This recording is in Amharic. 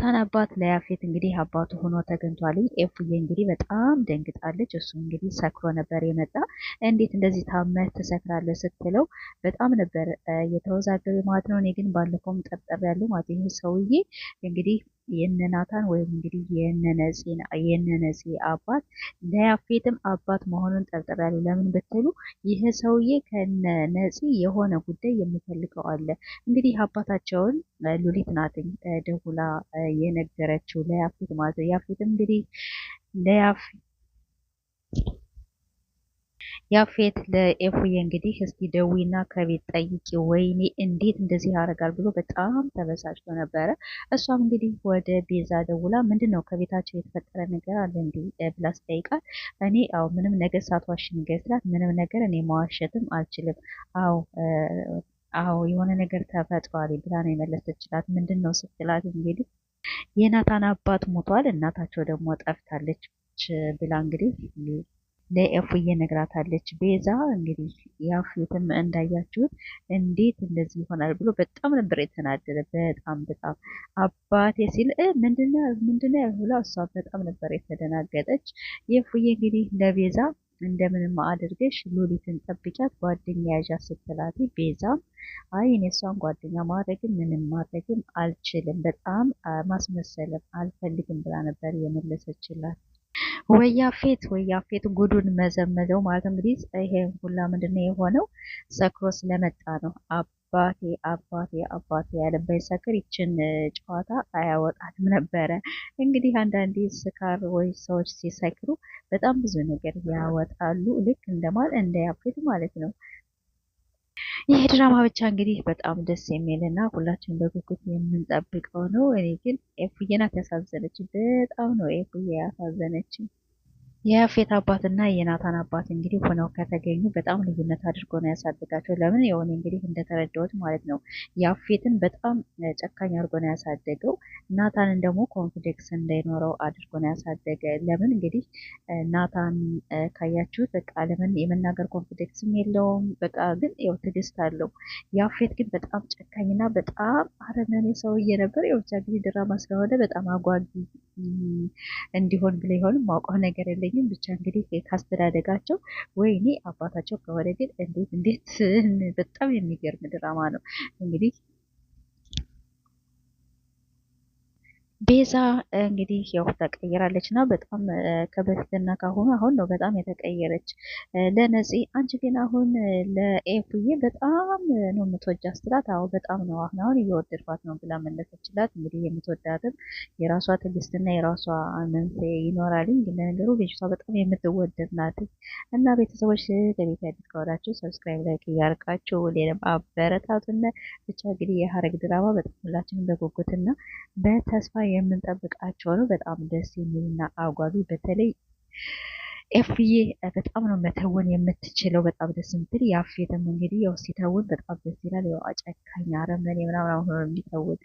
የናታን አባት ለያፌት እንግዲህ አባቱ ሆኖ ተገኝቷል። ኤፉዬ እንግዲህ በጣም ደንግጣለች። እሱ እንግዲህ ሰክሮ ነበር የመጣ። እንዴት እንደዚህ ታመህ ትሰክራለህ ስትለው በጣም ነበር የተወዛገበ ማለት ነው። እኔ ግን ባለፈውም ጠርጠር ያለው ማለት ይህ ሰውዬ እንግዲህ የነናታን ወይም እንግዲህ የነነፂ አባት ለያፌትም አባት መሆኑን ጠርጥር ያለው። ለምን ብትሉ ይህ ሰውዬ ከነነፂ የሆነ ጉዳይ የሚፈልገው አለ። እንግዲህ አባታቸውን ሉሊት ናትኝ ደውላ የነገረችው ለያፌት ማለት ነው። ያፌትም እንግዲህ ያፌት ለኤፉዬ እንግዲህ እስቲ ደዊና ከቤት ጠይቂ፣ ወይኔ እንዴት እንደዚህ ያደርጋል ብሎ በጣም ተበሳጭቶ ነበረ። እሷም እንግዲህ ወደ ቤዛ ደውላ ምንድን ነው ከቤታቸው የተፈጠረ ነገር አለ እንዲህ ብላ ስጠይቃት እኔ ምንም ነገር ሳትዋሽ ነገር ስላት ምንም ነገር እኔ መዋሸትም አልችልም፣ አዎ አዎ የሆነ ነገር ተፈጥሯል ብላ ነው የመለሰችላት። ምንድን ነው ስትላት እንግዲህ የናታን አባት ሞቷል፣ እናታቸው ደግሞ ጠፍታለች ብላ እንግዲህ ለኤፉዬ ነግራታለች። ቤዛ እንግዲህ ያፌትም እንዳያችሁት እንዴት እንደዚህ ይሆናል ብሎ በጣም ነበር የተናደደ። በጣም አባቴ ሲል ምንድነው ብላ እሷ በጣም ነበር የተደናገጠች። ኤፉዬ እንግዲህ ለቤዛ እንደምንም አድርገሽ ሉሊትን ጠብቂያት ጓደኛ ያዣ ስትላት ቤዛም አይ እኔ እሷን ጓደኛ ማድረግም ምንም ማድረግም አልችልም፣ በጣም ማስመሰልም አልፈልግም ብላ ነበር የመለሰችላት። ወያፌት ጉዱን መዘመዘው ማለት እንግዲህ ይሄ ሁላ ምንድነው የሆነው? ሰክሮ ስለመጣ ነው። አባቴ ያለበት ሰክር ይችን ጨዋታ አያወጣትም ነበረ። እንግዲህ አንዳንዴ ስካር ወይ ሰዎች ሲሰክሩ በጣም ብዙ ነገር ያወጣሉ። ልክ እንደማል እንደ ያፌት ማለት ነው። ይህ ድራማ ብቻ እንግዲህ በጣም ደስ የሚል እና ሁላችን በጉጉት የምንጠብቀው ነው። እኔ ግን ኤፉዬ ናት ያሳዘነች። በጣም ነው ኤፉዬ ያሳዘነች። የያፌት አባት እና የናታን አባት እንግዲህ ሆነው ከተገኙ በጣም ልዩነት አድርጎ ነው ያሳደጋቸው። ለምን የሆነ እንግዲህ እንደተረዳሁት ማለት ነው ያፌትን በጣም ጨካኝ አድርጎ ነው ያሳደገው። ናታንን ደግሞ ኮንፊደንስ እንዳይኖረው አድርጎ ነው ያሳደገ። ለምን እንግዲህ ናታን ካያችሁት በቃ ለምን የመናገር ኮንፊደንስም የለውም። በቃ ግን ያው ትዕግስት አለው። ያፌት ግን በጣም ጨካኝና በጣም አረመኔ ሰውዬ ነበር። ያው ብቻ እንግዲህ ድራማ ስለሆነ በጣም አጓጊ እንዲሆን ብለ ይሆን ማውቀው ነገር የለኝም። ብቻ እንግዲህ ካስተዳደጋቸው ወይኔ አባታቸው ከሆነ ግን እንዴት በጣም የሚገርም ድራማ ነው እንግዲህ ቤዛ እንግዲህ ያው ተቀይራለች እና በጣም ከበፊትና ካሁኑ አሁን ነው በጣም የተቀየረች። ለነፂ አንቺ ግን አሁን ለኤፉዬ በጣም ነው የምትወጃት ስትላት፣ አዎ በጣም ነው አሁን እየወደድኳት ነው ብላ መለሰችላት። እንግዲህ የምትወዳትም የራሷ ትዕግስትና የራሷ መንስኤ ይኖራልኝ። ግን ለነገሩ ልጅቷ በጣም የምትወደድ ናት እና ቤተሰቦች ለቤት ያዲስ ከሆናችሁ ሰብስክራይብ ላይክ እያርቃችሁ ሌላም አበረታቱን። ብቻ እንግዲህ የሀረግ ድራማ በጣም ሁላችንም በጉጉትና በተስፋ የምንጠብቃቸው ነው። በጣም ደስ የሚልና አጓጊ በተለይ ኤፍዬ በጣም ነው መተወን የምትችለው። በጣም ደስ የምትል ያፌትም እንግዲህ ያው ሲተውን በጣም ደስ ይላል። ያው አጨካኝ አረመኔ ምናምን ሆኖ የሚተውን